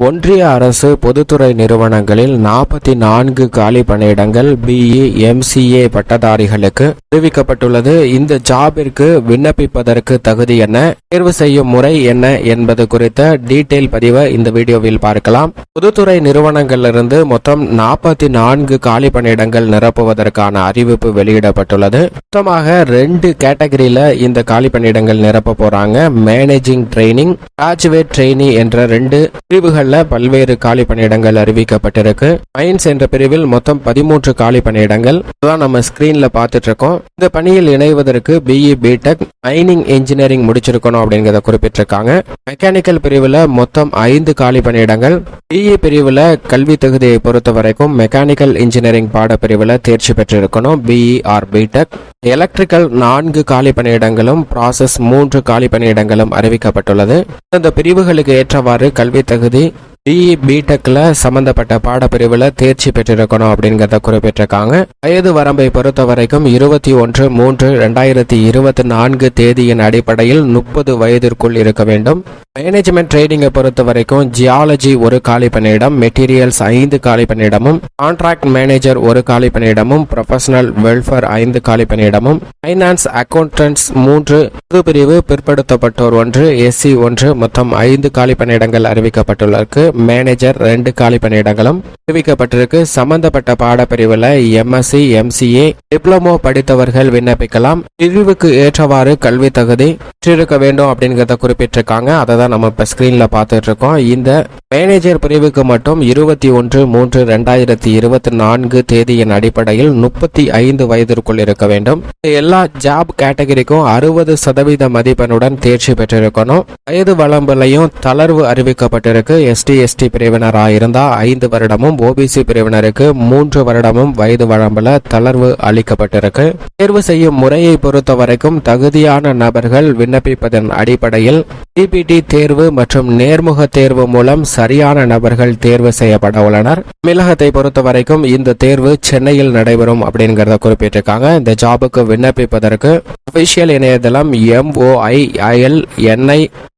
ஒன்றிய அரசு பொதுத்துறை நிறுவனங்களில் 44 காலி பணியிடங்கள் BE MCA பட்டதாரிகளுக்கு அறிவிக்கப்பட்டுள்ளது. இந்த ஜாபிற்கு விண்ணப்பிப்பதற்கு தகுதி என்ன, தேர்வு செய்யும் முறை என்ன என்பது குறித்த டீடைல் பதிவை இந்த வீடியோவில் பார்க்கலாம். பொதுத்துறை நிறுவனங்களிலிருந்து மொத்தம் 44 காலி பணியிடங்கள் நிரப்புவதற்கான அறிவிப்பு வெளியிடப்பட்டுள்ளது. மொத்தமாக 2 கேட்டகரியில இந்த காலி பணியிடங்கள் நிரப்ப போறாங்க. மேனேஜிங் ட்ரைனிங், கிராஜுவேட் ட்ரெயினி என்ற 2 பிரிவுகள்ல பல்வேறு காலி பணியிடங்கள் அறிவிக்கப்பட்டிருக்கு. மைன்ஸ் என்ற பிரிவில் மொத்தம் 13 காலி பணியிடங்கள் தான் நம்ம ஸ்கிரீன்ல பார்த்துட்டு இருக்கோம். இந்த பணியில் இணைவதற்கு BE BTech மைனிங் இன்ஜினியரிங் முடிச்சிருக்கணும் அப்படிங்கறத குறிப்பிட்டிருக்காங்க. மெக்கானிக்கல் பிரிவுல மொத்தம் 5 காலி பணியிடங்கள். BE பிரிவுல கல்வி தகுதியை பொறுத்த வரைக்கும் மெக்கானிக்கல் இன்ஜினியரிங் பாட பிரிவுல தேர்ச்சி பெற்றிருக்கணும் BE or BTech. எலக்ட்ரிக்கல் 4 காலி பணியிடங்களும், ப்ராசஸ் 3 காலி பணியிடங்களும் அறிவிக்கப்பட்டுள்ளது. இந்த பிரிவுகளுக்கு ஏற்றவாறு கல்வி தகுதி BE BTechல சம்பந்தப்பட்ட பாடப்பிரிவுல தேர்ச்சி பெற்றிருக்கணும் அப்படிங்கறத குறிப்பிட்டிருக்காங்க. வயது வரம்பை பொறுத்த வரைக்கும் 21/3/2024 தேதியின் அடிப்படையில் 30 வயதிற்குள் இருக்க வேண்டும். மேனேஜ்மெண்ட் ட்ரைனிங்கை பொறுத்த வரைக்கும் ஜியாலஜி 1 காலி பணியிடம், மெட்டீரியல்ஸ் 5 காலி பணியிடமும், கான்ட்ராக்ட் மேனேஜர் 1 காலி பணியிடமும், ப்ரொஃபஷனல் வெல்ஃபேர் 5 காலி பணியிடமும், ஃபைனான்ஸ் அக்கவுண்டன்ட்ஸ் 3, பொது பிரிவு பிற்படுத்தப்பட்டோர் 1, SC 1 மொத்தம் 5 காலி பணியிடங்கள் அறிவிக்கப்பட்டுள்ளது. மேனேஜர் 2 காலி பணியிடங்களும் அறிவிக்கப்பட்டிருக்கு. சம்பந்தப்பட்ட பாடப்பிரிவுல MSc MCA டிப்ளமோ படித்தவர்கள் விண்ணப்பிக்கலாம். பிரிவுக்கு ஏற்றவாறு கல்வி தகுதி பெற்றிருக்க வேண்டும் அப்படிங்கறத குறிப்பிட்டிருக்காங்க. அதை தான் நம்ம இப்ப ஸ்கிரீன்ல பார்த்துட்டு இருக்கோம். இந்த மேனேஜர் பிரிவுக்கு மட்டும் 21/3/2024 தேதியின் அடிப்படையில் 35 வயதிற்குள் இருக்க வேண்டும். எல்லா ஜாப் கேட்டகரிக்கும் 60% மதிப்பெண்ணுடன் தேர்ச்சி பெற்றிருக்கணும். வயது வரம்புலையும் தளர்வு அறிவிக்கப்பட்டிருக்கு. ST பிரிவினராக இருந்தா 5 வருடமும், OBC பிரிவினருக்கு 3 வருடமும் வயது வரம்புல தளர்வு அளிக்கப்பட்டிருக்கு. தேர்வு செய்யும் முறையை பொறுத்த வரைக்கும் தகுதியான நபர்கள் விண்ணப்பிப்பதன் அடிப்படையில் CPT தேர்வு மற்றும் நேர்முக தேர்வு மூலம் சரியான நபர்கள் தேர்வு செய்யப்பட உள்ளனர். தமிழகத்தை பொறுத்த வரைக்கும் இந்த தேர்வு சென்னையில் நடைபெறும் அப்படிங்கறத குறிப்பிட்டிருக்காங்க. இந்த ஜாபுக்கு விண்ணப்பிப்பதற்கு அபிஷியல் இணையதளம்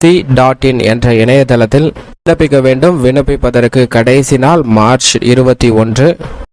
moilnic.in என்ற இணையதளத்தில் விண்ணப்பிக்க வேண்டும். விண்ணப்பிப்பதற்கு கடைசி நாள் மார்ச் 21.